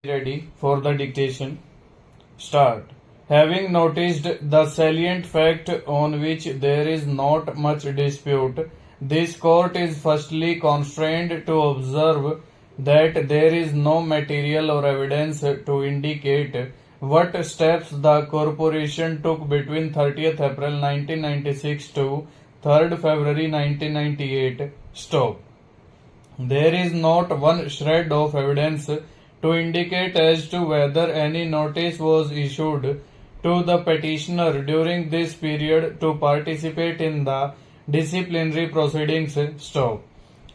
Ready for the dictation. Start. Having noticed the salient fact on which there is not much dispute, this court is firstly constrained to observe that there is no material or evidence to indicate what steps the corporation took between 30th April 1996 to 3rd February 1998. Stop. There is not one shred of evidence to indicate as to whether any notice was issued to the petitioner during this period to participate in the disciplinary proceedings. Stop.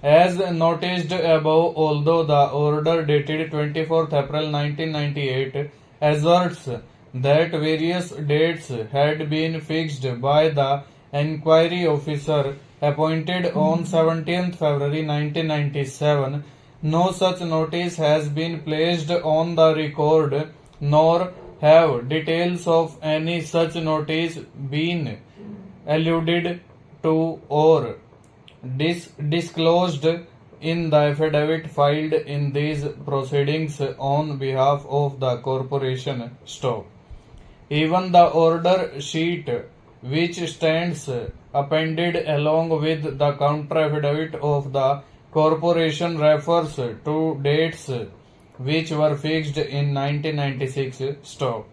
As noticed above, although the order dated 24th April 1998 asserts that various dates had been fixed by the inquiry officer appointed on 17th February 1997, no such notice has been placed on the record, nor have details of any such notice been alluded to or disclosed in the affidavit filed in these proceedings on behalf of the corporation. Stop. Even the order sheet which stands appended along with the counter affidavit of the corporation refers to dates which were fixed in 1996. Stop.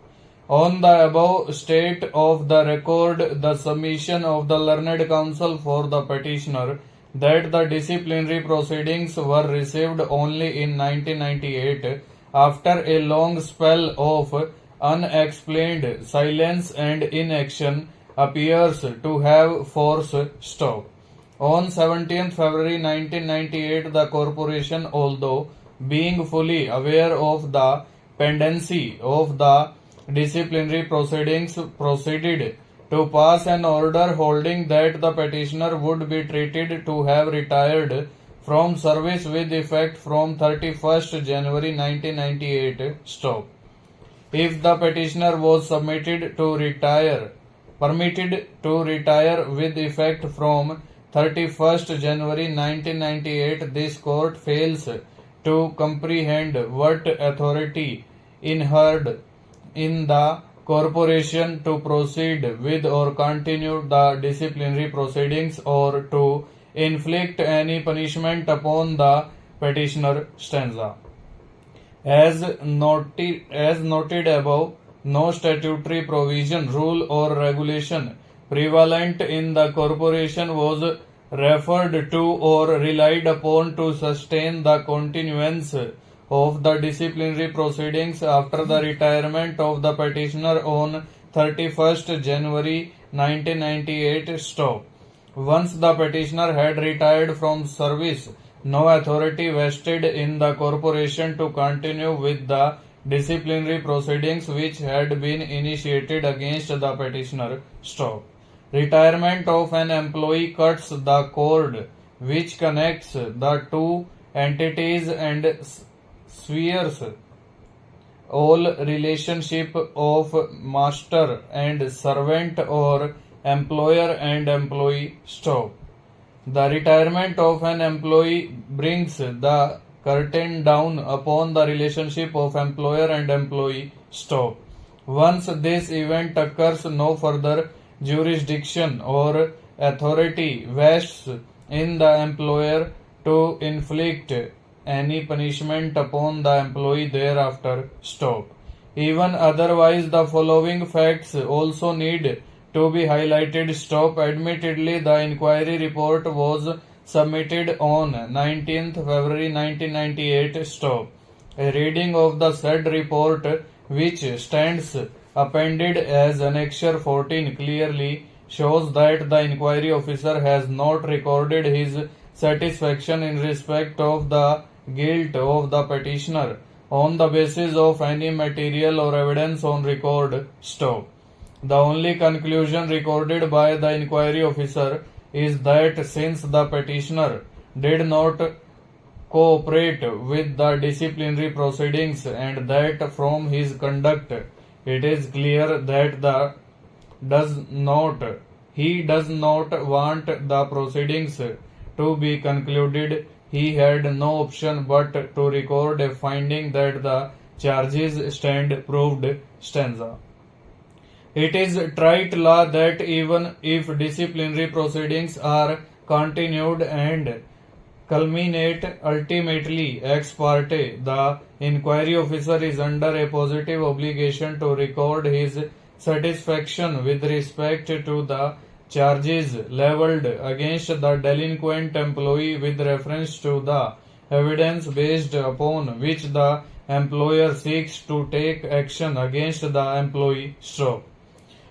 On the above state of the record, the submission of the learned counsel for the petitioner that the disciplinary proceedings were received only in 1998 after a long spell of unexplained silence and inaction appears to have force. Stop. On 17th February 1998, the corporation, although being fully aware of the pendency of the disciplinary proceedings, proceeded to pass an order holding that the petitioner would be treated to have retired from service with effect from 31st January 1998. Stop. If the petitioner was permitted to retire with effect from 31st January 1998, this court fails to comprehend what authority inhered in the corporation to proceed with or continue the disciplinary proceedings or to inflict any punishment upon the petitioner. Stanza. As noted above, no statutory provision, rule or regulation prevalent in the corporation was referred to or relied upon to sustain the continuance of the disciplinary proceedings after the retirement of the petitioner on 31st January 1998. Stop. Once the petitioner had retired from service, no authority vested in the corporation to continue with the disciplinary proceedings which had been initiated against the petitioner. Stop. Retirement of an employee cuts the cord which connects the two entities and sears all relationship of master and servant or employer and employee. Stop. The retirement of an employee brings the curtain down upon the relationship of employer and employee. Stop. Once this event occurs, no further jurisdiction or authority vests in the employer to inflict any punishment upon the employee thereafter. Stop. Even otherwise, the following facts also need to be highlighted. Stop. Admittedly, the inquiry report was submitted on 19th February 1998. Stop. A reading of the said report, which stands appended as Annexure 14, clearly shows that the inquiry officer has not recorded his satisfaction in respect of the guilt of the petitioner on the basis of any material or evidence on record. Stop. The only conclusion recorded by the inquiry officer is that since the petitioner did not cooperate with the disciplinary proceedings and that from his conduct it is clear that he does not want the proceedings to be concluded, he had no option but to record a finding that the charges stand proved stanza. It is trite law that even if disciplinary proceedings are continued and culminate ultimately ex parte, the inquiry officer is under a positive obligation to record his satisfaction with respect to the charges leveled against the delinquent employee with reference to the evidence based upon which the employer seeks to take action against the employee. Stroke.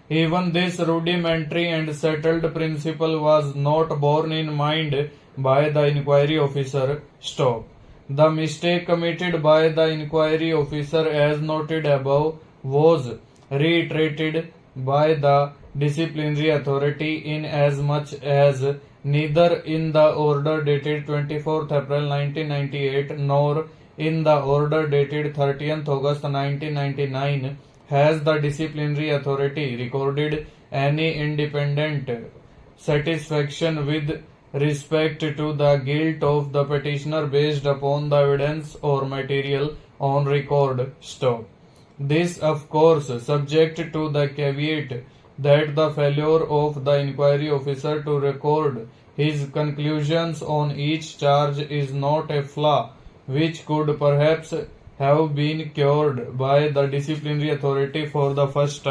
Even this rudimentary and settled principle was not borne in mind by the inquiry officer. Stop. The mistake committed by the inquiry officer, as noted above, was reiterated by the disciplinary authority in as much as neither in the order dated 24th April 1998 nor in the order dated 30th August 1999 has the disciplinary authority recorded any independent satisfaction with respect to the guilt of the petitioner based upon the evidence or material on record. Stop. This, of course, subject to the caveat that the failure of the inquiry officer to record his conclusions on each charge is not a flaw which could perhaps have been cured by the disciplinary authority for the first time.